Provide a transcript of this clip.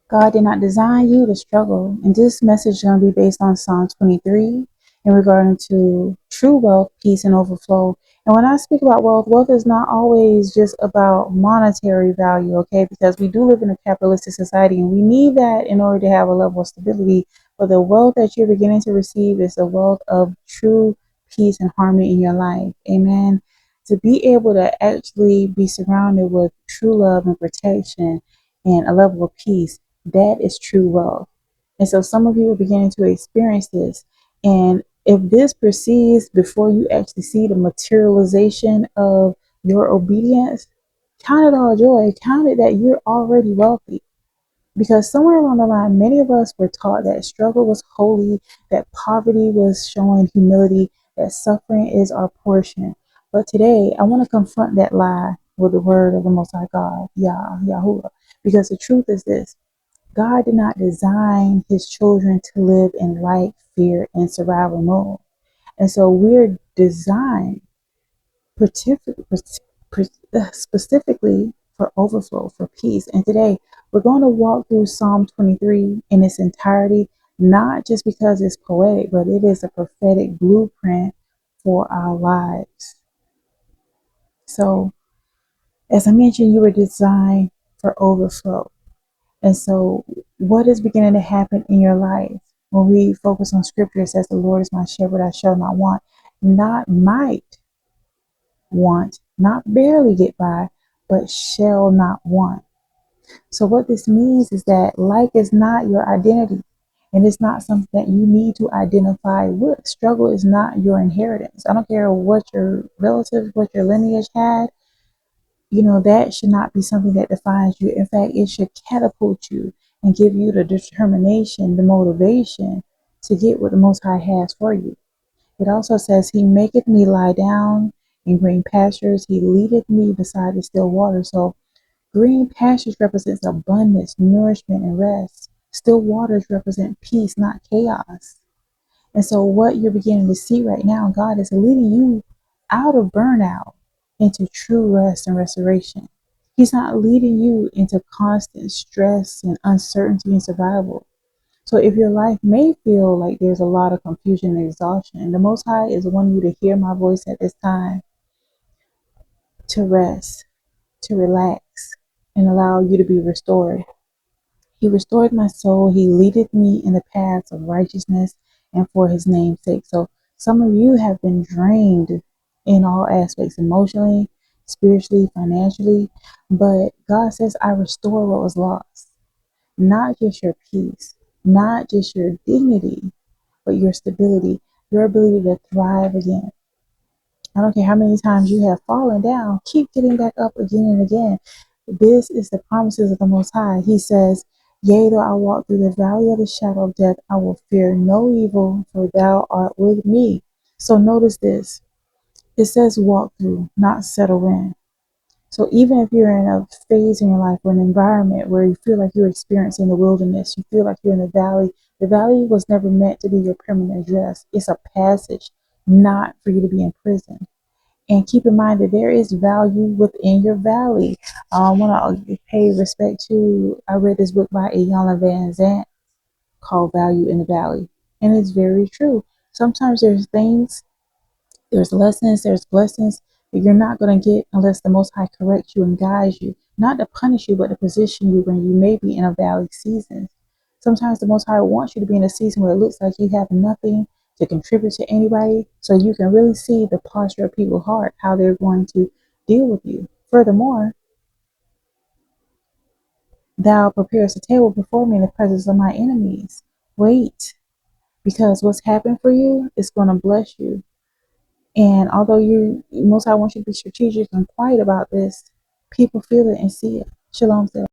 God did not design you to struggle. And this message is going to be based on Psalm 23 in regarding to true wealth, peace, and overflow. And when I speak about wealth, wealth is not always just about monetary value, okay? Because we do live in a capitalistic society and we need that in order to have a level of stability. But the wealth that you're beginning to receive is the wealth of true peace and harmony in your life. Amen. To be able to actually be surrounded with true love and protection and a level of peace, that is true wealth. And so some of you are beginning to experience this. And if this proceeds before you actually see the materialization of your obedience, count it all joy. Count it that you're already wealthy. Because somewhere along the line, many of us were taught that struggle was holy, that poverty was showing humility, that suffering is our portion. But today, I want to confront that lie with the word of the Most High God, Yahweh. Because the truth is this: God did not design his children to live in light, fear, and survival mode. And so we're designed specifically for overflow, for peace. And today we're going to walk through Psalm 23 in its entirety, not just because it's poetic, but it is a prophetic blueprint for our lives. So, as I mentioned, you were designed for overflow. And so, what is beginning to happen in your life when we focus on scripture? It says, "The Lord is my shepherd, I shall not want." Not might want, not barely get by, but shall not want. So, what this means is that life is not your identity, and it's not something that you need to identify with. Struggle is not your inheritance. I don't care what your relatives, what your lineage had. That should not be something that defines you. In fact, it should catapult you and give you the determination, the motivation to get what the Most High has for you. It also says, "He maketh me lie down in green pastures. He leadeth me beside the still water." So green pastures represents abundance, nourishment, and rest. Still waters represent peace, not chaos. And so what you're beginning to see right now, God is leading you out of burnout into true rest and restoration. He's not leading you into constant stress and uncertainty and survival. So if your life may feel like there's a lot of confusion and exhaustion, the Most High is wanting you to hear my voice at this time, to rest, to relax, and allow you to be restored. He restored my soul. He leadeth me in the paths of righteousness and for his name's sake. So some of you have been drained in all aspects, emotionally, spiritually, financially. But God says, "I restore what was lost." Not just your peace, not just your dignity, but your stability, your ability to thrive again. I don't care how many times you have fallen down, keep getting back up again and again. This is the promises of the Most High. He says, "Yea, though I walk through the valley of the shadow of death, I will fear no evil, for thou art with me." So notice this. It says walk through, not settle in. So even if you're in a phase in your life or an environment where you feel like you're experiencing the wilderness, you feel like you're in the valley was never meant to be your permanent address. It's a passage, not for you to be in prison. And keep in mind that there is value within your valley. I want to pay respect to, I read this book by Iyanla Vanzant called Value in the Valley. And it's very true. Sometimes there's lessons, there's blessings that you're not going to get unless the Most High corrects you and guides you, not to punish you, but to position you when you may be in a valley season. Sometimes the Most High wants you to be in a season where it looks like you have nothing to contribute to anybody, so you can really see the posture of people's heart, how they're going to deal with you. Furthermore, "Thou preparest a table before me in the presence of my enemies." Wait, because what's happened for you is going to bless you. And although Most High wants you to be strategic and quiet about this, people feel it and see it. Shalom.